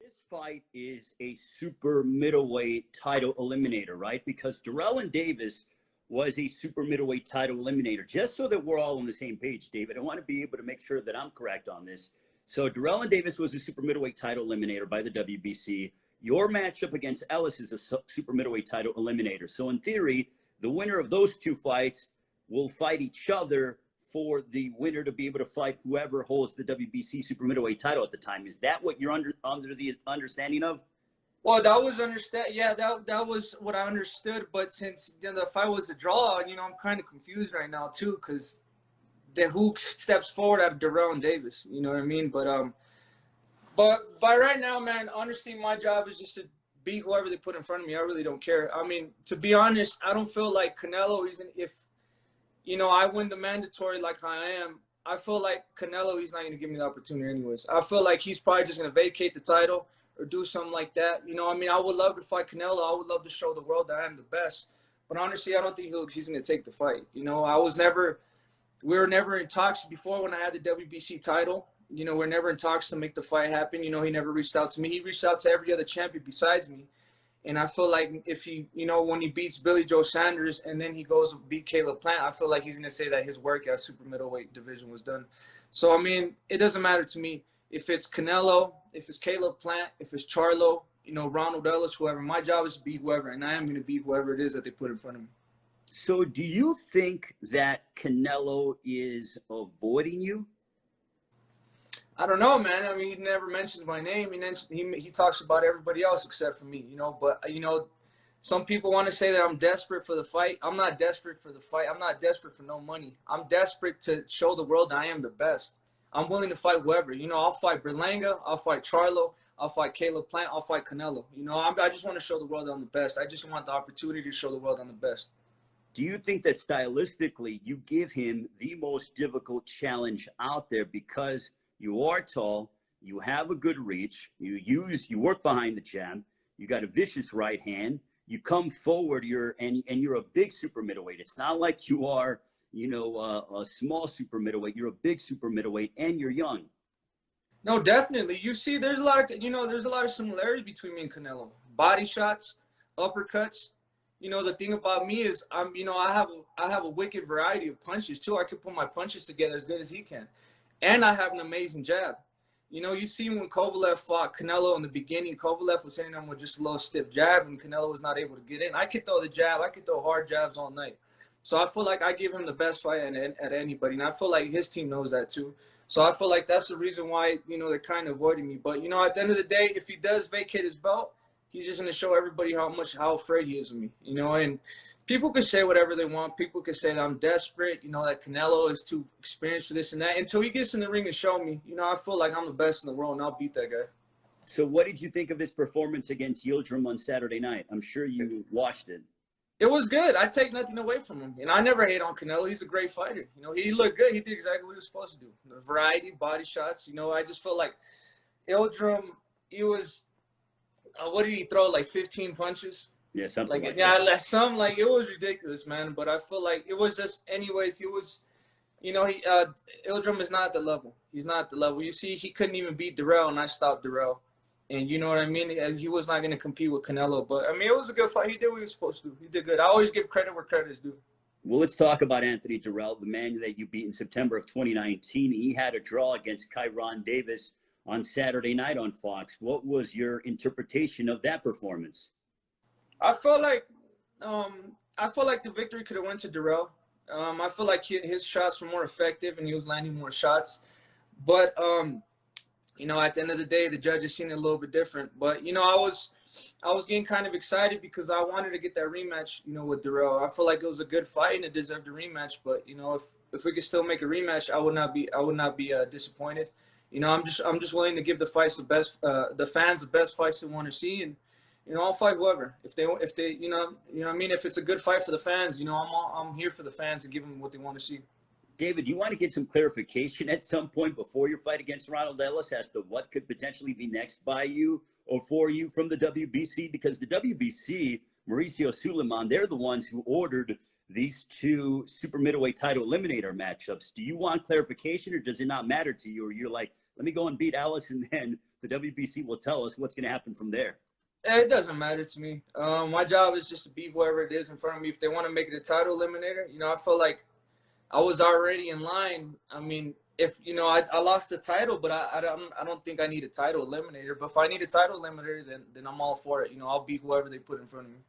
This fight is a super middleweight title eliminator, right? Because Durrell and Davis was a super middleweight title eliminator. Just so that we're all on the same page, David, I want to be able to make sure that I'm correct on this. So Durrell and Davis was a super middleweight title eliminator by the WBC. Your matchup against Ellis is a super middleweight title eliminator. So in theory, the winner of those two fights will fight each other for the winner to be able to fight whoever holds the WBC super middleweight title at the time. Is that what you're under the understanding of? Well, that was Yeah, that was what I understood. But since the fight was a draw, I'm kind of confused right now too, because who steps forward out of Durrell and Davis? You know what I mean? But by right now, man, honestly, my job is just to beat whoever they put in front of me. I really don't care. I mean, to be honest, I don't feel like Canelo isn't. If I win the mandatory like I am, I feel like Canelo, he's not going to give me the opportunity anyways. I feel like he's probably just going to vacate the title or do something like that. I would love to fight Canelo. I would love to show the world that I am the best. But honestly, I don't think he's going to take the fight. We were never in talks before when I had the WBC title. We're never in talks to make the fight happen. He never reached out to me. He reached out to every other champion besides me. And I feel like if he, when he beats Billy Joe Saunders and then he goes to beat Caleb Plant, I feel like he's going to say that his work at super middleweight division was done. So, it doesn't matter to me if it's Canelo, if it's Caleb Plant, if it's Charlo, Ronald Ellis, whoever. My job is to beat whoever, and I am going to beat whoever it is that they put in front of me. So do you think that Canelo is avoiding you? I don't know, man. He never mentions my name. He talks about everybody else except for me, But, some people want to say that I'm desperate for the fight. I'm not desperate for the fight. I'm not desperate for no money. I'm desperate to show the world that I am the best. I'm willing to fight whoever. I'll fight Berlanga. I'll fight Charlo. I'll fight Caleb Plant. I'll fight Canelo. I just want to show the world I'm the best. I just want the opportunity to show the world I'm the best. Do you think that stylistically you give him the most difficult challenge out there because you are tall, you have a good reach, you work behind the jab, you got a vicious right hand, you come forward, you're a big super middleweight. It's not like you are, a small super middleweight. You're a big super middleweight, and you're young. No, definitely. You see, there's a lot of similarities between me and Canelo. Body shots, uppercuts. The thing about me is I have a wicked variety of punches too. I can put my punches together as good as he can. And I have an amazing jab. You see when Kovalev fought Canelo in the beginning, Kovalev was hitting him with just a little stiff jab, and Canelo was not able to get in. I could throw the jab. I could throw hard jabs all night. So I feel like I give him the best fight at anybody, and I feel like his team knows that too. So I feel like that's the reason why, they're kind of avoiding me. But, at the end of the day, if he does vacate his belt, he's just going to show everybody how afraid he is of me, and people can say whatever they want. People can say that I'm desperate, that Canelo is too experienced for this and that. Until he gets in the ring and show me, I feel like I'm the best in the world, and I'll beat that guy. So what did you think of his performance against Yildirim on Saturday night? I'm sure you watched it. It was good. I take nothing away from him. And I never hate on Canelo. He's a great fighter. He looked good. He did exactly what he was supposed to do. The variety, body shots. I just felt like Yildirim, he was what did he throw, like 15 punches? Yeah, something like that. Yeah, it was ridiculous, man. But I feel like it was just, anyways, he was, Yildirim is not at the level. He's not at the level. You see, he couldn't even beat Durrell, and I stopped Durrell. And you know what I mean? He was not going to compete with Canelo. But, it was a good fight. He did what he was supposed to do. He did good. I always give credit where credit is due. Well, let's talk about Anthony Durrell, the man that you beat in September of 2019. He had a draw against Kyron Davis on Saturday night on Fox. What was your interpretation of that performance? I felt like the victory could have went to Durrell. I feel like his shots were more effective and he was landing more shots. But at the end of the day, the judges seen it a little bit different. But I was getting kind of excited because I wanted to get that rematch, with Durrell. I feel like it was a good fight and it deserved a rematch. But if we could still make a rematch, I would not be disappointed. I'm just willing to give the fans the best fights they want to see, and I'll fight whoever. If they if it's a good fight for the fans, I'm here for the fans and give them what they want to see. David, you want to get some clarification at some point before your fight against Ronald Ellis as to what could potentially be next by you or for you from the WBC? Because the WBC, Mauricio Suleiman, they're the ones who ordered these two super middleweight title eliminator matchups. Do you want clarification, or does it not matter to you? Or you're like, let me go and beat Ellis, and then the WBC will tell us what's going to happen from there. It doesn't matter to me. My job is just to beat whoever it is in front of me. If they want to make it a title eliminator, you know, I feel like I was already in line. I mean, if, you know, I lost the title, but I don't think I need a title eliminator. But if I need a title eliminator, then I'm all for it. You know, I'll beat whoever they put in front of me.